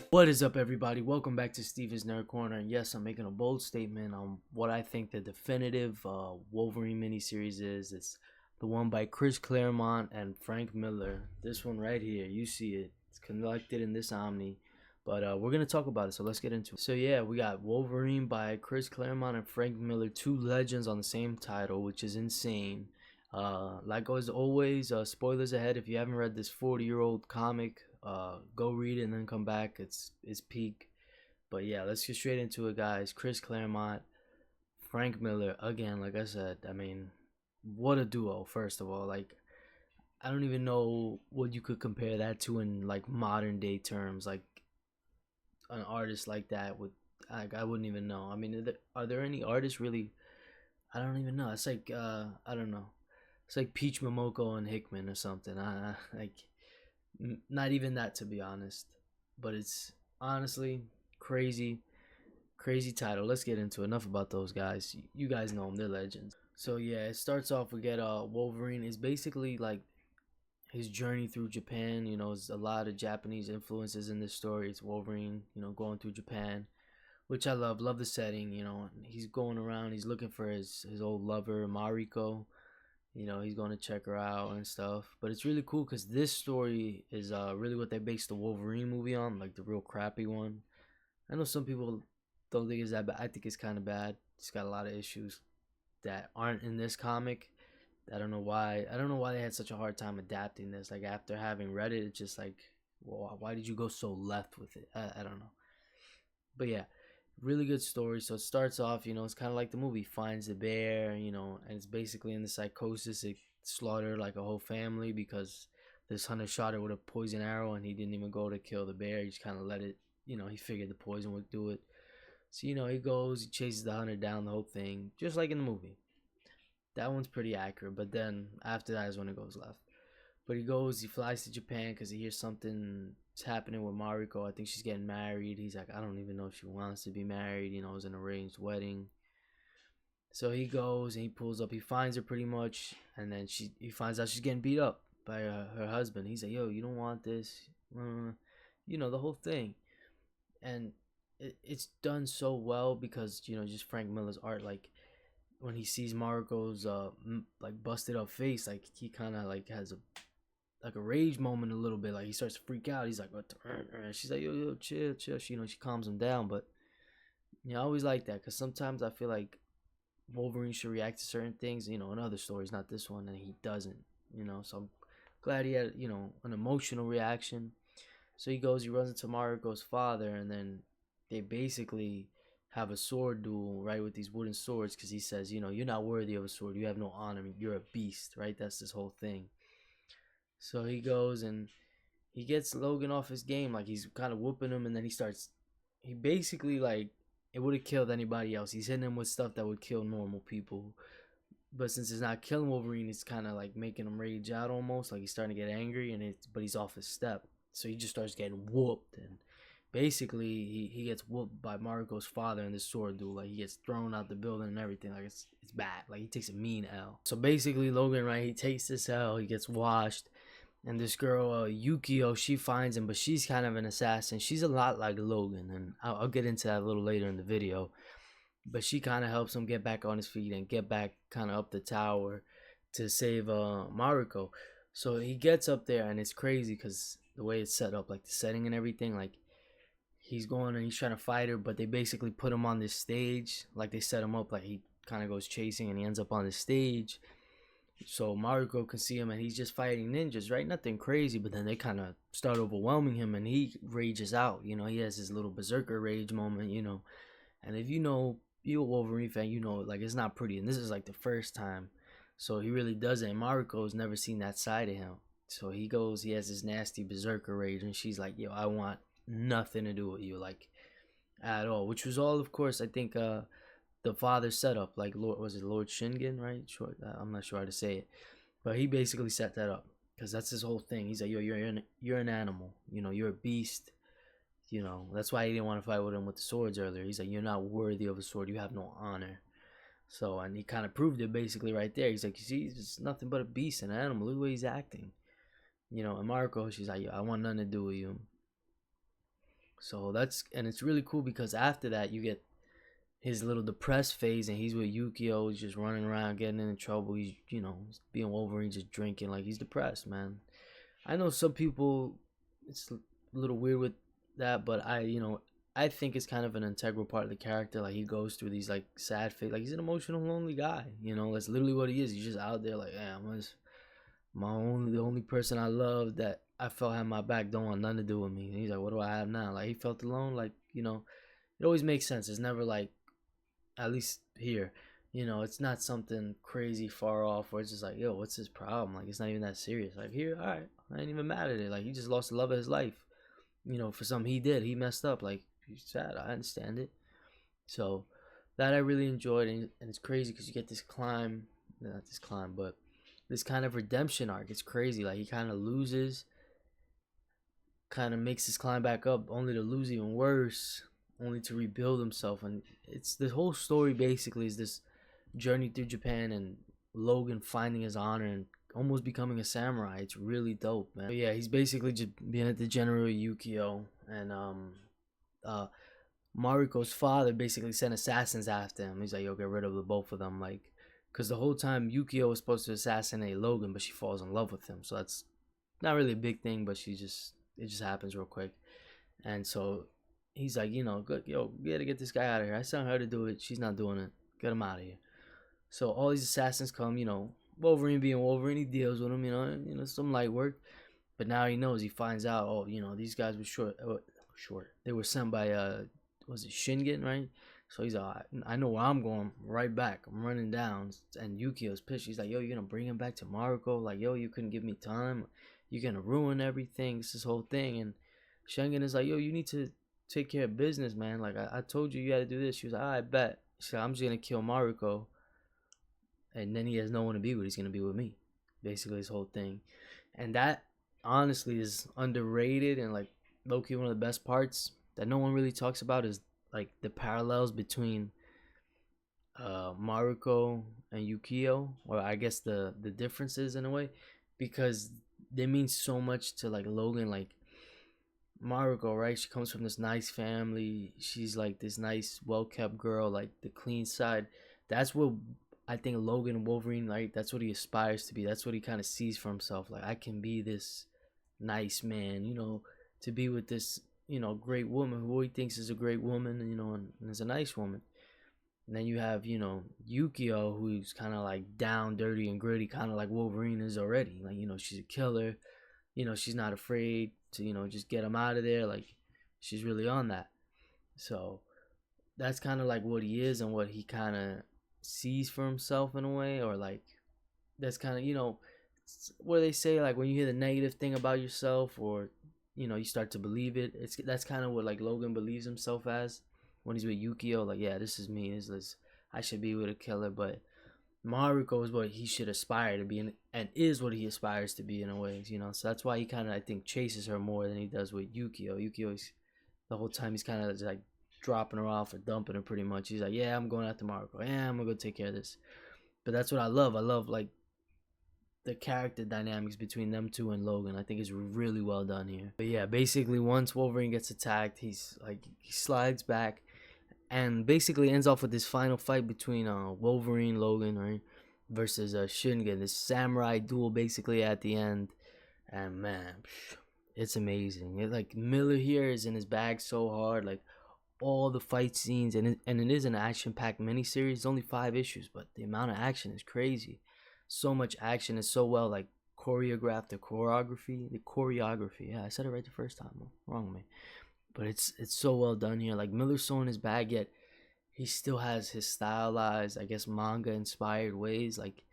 What is up, everybody? Welcome back to Steve's Nerd Corner. And yes, I'm making a bold statement on what I think the definitive Wolverine miniseries is. It's the one by Chris Claremont and Frank Miller. This one right here, you see it. It's collected in this Omni. But we're going to talk about it, so let's get into it. So yeah, we got Wolverine by Chris Claremont and Frank Miller, two legends on the same title, which is insane. Like as always, spoilers ahead. If you haven't read this 40-year-old comic, go read it and then come back. It's peak. But yeah, let's get straight into it, guys. Chris Claremont, Frank Miller, again, like I said, I mean, what a duo. First of all, like, I don't even know what you could compare that to in like modern day terms. Like an artist like that would, like, I wouldn't even know. I mean, are there any artists really? I don't even know. It's like I don't know. It's like Peach Momoko and Hickman or something. Like, not even that, to be honest. But it's honestly crazy title. Let's get into it. Enough about those guys. You guys know them. They're legends. So yeah, it starts off, we get Wolverine is basically like his journey through Japan. You know, there's a lot of Japanese influences in this story. It's Wolverine, you know, going through Japan, which I love the setting. You know, he's going around, he's looking for his old lover Mariko. You know, he's going to check her out and stuff. But it's really cool because this story is really what they based the Wolverine movie on, like the real crappy one. I know some people don't think it's that bad. I think it's kind of bad. It's got a lot of issues that aren't in this comic. I don't know why they had such a hard time adapting this. Like, after having read it, it's just like, well, why did you go so left with it? I don't know. But yeah, really good story. So it starts off, you know, it's kind of like the movie. Finds the bear, you know, and it's basically in the psychosis. It slaughtered like a whole family because this hunter shot it with a poison arrow and he didn't even go to kill the bear. He just kind of let it, you know, he figured the poison would do it. So, you know, he goes, he chases the hunter down, the whole thing, just like in the movie. That one's pretty accurate, but then after that is when it goes left. But he flies to Japan because he hears something's happening with Mariko. I think she's getting married. He's like, I don't even know if she wants to be married. You know, it was an arranged wedding. So he goes and he pulls up. He finds her pretty much, and then he finds out she's getting beat up by her husband. He's like, yo, you don't want this. You know, the whole thing. And it's done so well because, you know, just Frank Miller's art, like, when he sees Mariko's like busted up face, like he kind of like has a rage moment a little bit. Like he starts to freak out. He's like, what the? She's like, yo, chill. You know, she calms him down. But you know, I always like that because sometimes I feel like Wolverine should react to certain things, you know, in other stories, not this one, and he doesn't. You know, so I'm glad he had, you know, an emotional reaction. So he runs into Mariko's father, and then they basically have a sword duel, right, with these wooden swords, because he says, you know, you're not worthy of a sword, you have no honor, you're a beast, right? That's this whole thing. So he goes and he gets Logan off his game, like he's kind of whooping him, and then he basically, like, it would have killed anybody else. He's hitting him with stuff that would kill normal people, but since it's not killing Wolverine, it's kind of like making him rage out almost, like he's starting to get angry, but he's off his step, so he just starts getting whooped, and basically he gets whooped by Mariko's father in this sword duel. Like, he gets thrown out the building and everything. Like, it's bad. Like, he takes a mean L. So basically Logan, right, he takes this L, he gets washed, and this girl Yukio, she finds him, but she's kind of an assassin. She's a lot like Logan, and I'll get into that a little later in the video. But she kind of helps him get back on his feet and get back kind of up the tower to save Mariko. So he gets up there, and it's crazy because the way it's set up, like the setting and everything, like he's going and he's trying to fight her, but they basically put him on this stage. Like, they set him up, like he kind of goes chasing and he ends up on the stage. So Mariko can see him and he's just fighting ninjas, right? Nothing crazy, but then they kind of start overwhelming him and he rages out. You know, he has his little berserker rage moment, you know. And if you know, you're a Wolverine fan, you know, like, it's not pretty. And this is like the first time. So he really does it. And Mariko's never seen that side of him. So he has this nasty berserker rage, and she's like, yo, I want nothing to do with you, like, at all. Which was all, of course, I think the father set up, like, Lord Shingen, right? Sure, I'm not sure how to say it, but he basically set that up because that's his whole thing. He's like, yo, you're an animal, you know, you're a beast, you know. That's why he didn't want to fight with him with the swords earlier. He's like, you're not worthy of a sword, you have no honor. So, and he kind of proved it basically right there. He's like, you see, he's nothing but a beast, an animal. Look the way he's acting. And Mariko, she's like, yo, I want nothing to do with you. So and it's really cool because after that, you get his little depressed phase, and he's with Yukio. He's just running around, getting into trouble. He's, being Wolverine, just drinking. Like, he's depressed, man. I know some people, it's a little weird with that, but I think it's kind of an integral part of the character. Like, he goes through these, like, sad phase. Like, he's an emotional, lonely guy. That's literally what he is. He's just out there, like, damn, the only person I love that I felt had my back don't want nothing to do with me. And he's like, what do I have now? Like, he felt alone. Like, it always makes sense. It's never like, at least here, it's not something crazy far off where it's just like, yo, what's his problem? Like, it's not even that serious. Like, here, all right, I ain't even mad at it. Like, he just lost the love of his life. For something he did, he messed up. Like, he's sad. I understand it. So that I really enjoyed, and it's crazy because you get this not this climb, but this kind of redemption arc. It's crazy. Like, he kind of loses, kind of makes his climb back up, only to lose even worse, only to rebuild himself. And it's the whole story basically is this journey through Japan and Logan finding his honor and almost becoming a samurai. It's really dope, man. But yeah, he's basically just being a degenerate Yukio, and Mariko's father basically sent assassins after him. He's like, yo, get rid of the both of them, like, because the whole time Yukio was supposed to assassinate Logan, but she falls in love with him. So that's not really a big thing, but it just happens real quick. And so he's like, good, yo, we gotta get this guy out of here. I sent her to do it. She's not doing it. Get him out of here. So all these assassins come, Wolverine being Wolverine, he deals with them, some light work. But now he knows, he finds out, oh, these guys were short. They were sent by, was it Shingen, right? So he's like, I know where I'm going, right back. I'm running down. And Yukio's pissed. He's like, yo, you're gonna bring him back to Mariko? Like, yo, you couldn't give me time. You're gonna ruin everything. It's this whole thing. And Shingen is like, yo, you need to take care of business, man. Like, I told you gotta do this. She was like, I bet. She's like, I'm just gonna kill Mariko, and then he has no one to be with. He's gonna be with me. Basically, his whole thing. And that honestly is underrated, and like low-key one of the best parts that no one really talks about is like the parallels between Mariko and Yukio, or I guess the differences in a way, because they mean so much to like Logan. Like, Mariko, right? She comes from this nice family. She's like this nice, well-kept girl, like the clean side. That's what I think Logan Wolverine, like, that's what he aspires to be. That's what he kind of sees for himself. Like, I can be this nice man, to be with this, great woman who he thinks is a great woman, and is a nice woman. And then you have, Yukio, who's kind of like down, dirty, and gritty, kind of like Wolverine is already. Like, she's a killer. She's not afraid to, just get him out of there. Like, she's really on that. So that's kind of like what he is and what he kind of sees for himself in a way. Or like, that's kind of, what they say, like, when you hear the negative thing about yourself, or, you start to believe it. That's kind of what like Logan believes himself as when he's with Yukio. Like, yeah, this is me. I should be with a killer. But Mariko is what he should aspire to be, and is what he aspires to be in a way, So that's why he kind of, I think, chases her more than he does with Yukio. Yukio's the whole time he's kind of like dropping her off or dumping her pretty much. He's like, yeah, I'm going after Mariko. Yeah, I'm gonna go take care of this. But that's what I love. I love like the character dynamics between them two and Logan. I think it's really well done here. But yeah, basically once Wolverine gets attacked, he slides back, and basically ends off with this final fight between Wolverine, Logan, right, versus Shingen. This samurai duel basically at the end, and man, it's amazing. Like, Miller here is in his bag so hard. Like, all the fight scenes, and it is an action-packed miniseries. It's only 5 issues, but the amount of action is crazy. So much action is so well like choreographed. The choreography. Yeah, I said it right the first time. Wrong me. But it's so well done here. Like, Miller's so in his bag, yet he still has his stylized, I guess, manga inspired ways. Like,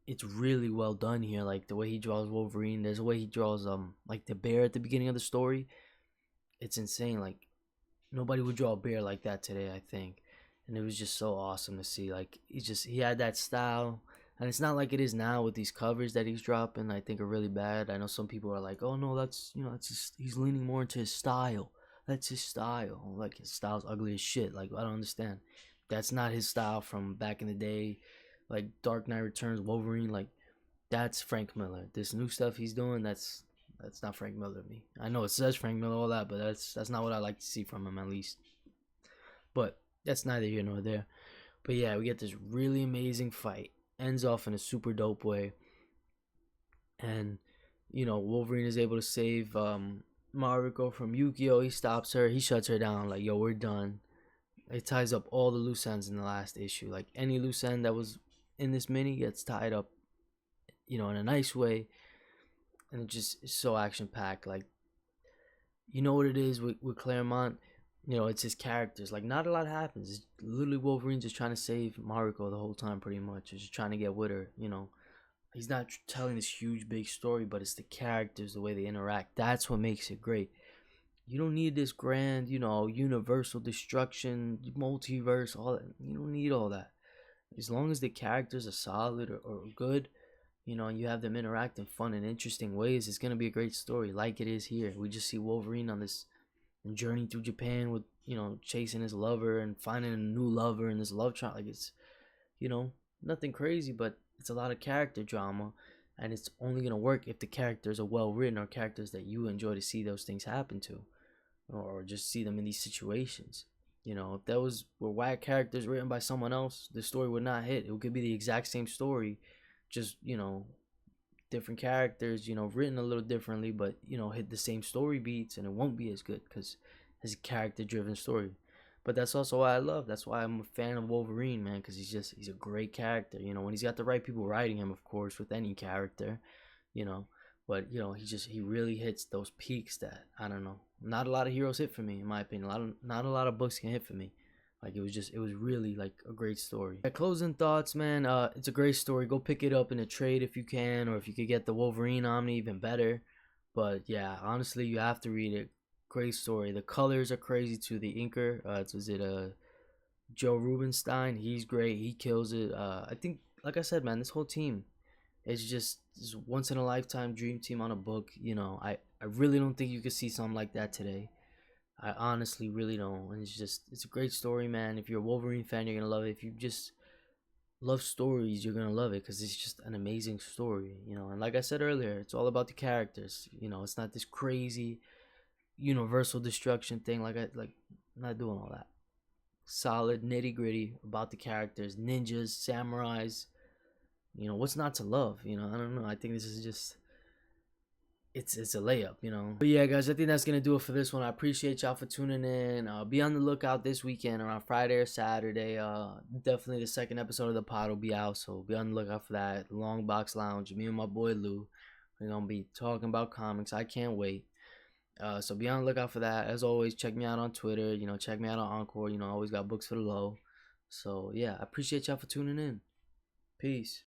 it's really well done here. Like, the way he draws Wolverine, there's a way he draws like the bear at the beginning of the story. It's insane. Like, nobody would draw a bear like that today, I think. And it was just so awesome to see. Like, he had that style. And it's not like it is now with these covers that he's dropping, I think, are really bad. I know some people are like, oh no, that's just, he's leaning more into his style. That's his style. Like, his style's ugly as shit. Like, I don't understand. that's not his style from back in the day, like Dark Knight Returns, Wolverine. Like that's Frank Miller. This new stuff he's doing, that's not Frank Miller to me. I know it says Frank Miller all that, but that's not what I like to see from him at least. But that's neither here nor there. But yeah, we get this really amazing fight. Ends off in a super dope way. And, Wolverine is able to save Mariko from Yukio. He stops her. He shuts her down. Like, yo, we're done. It ties up all the loose ends in the last issue. Like, any loose end that was in this mini gets tied up, in a nice way. And it just is so action-packed. Like, you know what it is with Claremont? It's his characters. Like, not a lot happens. It's literally Wolverine just trying to save Mariko the whole time, pretty much. Just trying to get with her, He's not telling this huge, big story, but it's the characters, the way they interact. That's what makes it great. You don't need this grand, universal destruction, multiverse, all that. You don't need all that. As long as the characters are solid or good, and you have them interact in fun and interesting ways, it's going to be a great story like it is here. We just see Wolverine on this journey through Japan with, chasing his lover and finding a new lover and this love trial. Like, it's, nothing crazy, but it's a lot of character drama, and it's only going to work if the characters are well written, or characters that you enjoy to see those things happen to, or just see them in these situations. If that were whack characters written by someone else, the story would not hit. It could be the exact same story, just, different characters, written a little differently, but, hit the same story beats, and it won't be as good because it's a character driven story. But that's also why I love. That's why I'm a fan of Wolverine, man, because he's a great character. When he's got the right people writing him, of course, with any character, you know. But he really hits those peaks that, I don't know, not a lot of heroes hit for me, in my opinion. Not a lot of books can hit for me. Like, it was really like a great story. Closing thoughts, man. It's a great story. Go pick it up in a trade if you can, or if you could get the Wolverine Omni, even better. But yeah, honestly, you have to read it. Great story. The colors are crazy too. The inker, Joe Rubenstein? He's great. He kills it. I think, like I said, man, this whole team is just this once in a lifetime dream team on a book. I really don't think you could see something like that today. I honestly really don't. And it's a great story, man. If you're a Wolverine fan, you're gonna love it. If you just love stories, you're gonna love it, because it's just an amazing story. And like I said earlier, it's all about the characters. It's not this crazy universal destruction thing. I'm not doing all that. Solid, nitty gritty about the characters, ninjas, samurais. What's not to love? I don't know. I think this is just, it's a layup. But yeah, guys, I think that's gonna do it for this one. I appreciate y'all for tuning in. Be on the lookout this weekend around Friday or Saturday. Definitely the second episode of the pod will be out, so be on the lookout for that. Long Box Lounge. Me and my boy Lou, we're gonna be talking about comics. I can't wait. So be on the lookout for that. As always, check me out on Twitter. Check me out on Encore. Always got books for the low. So yeah, I appreciate y'all for tuning in. Peace.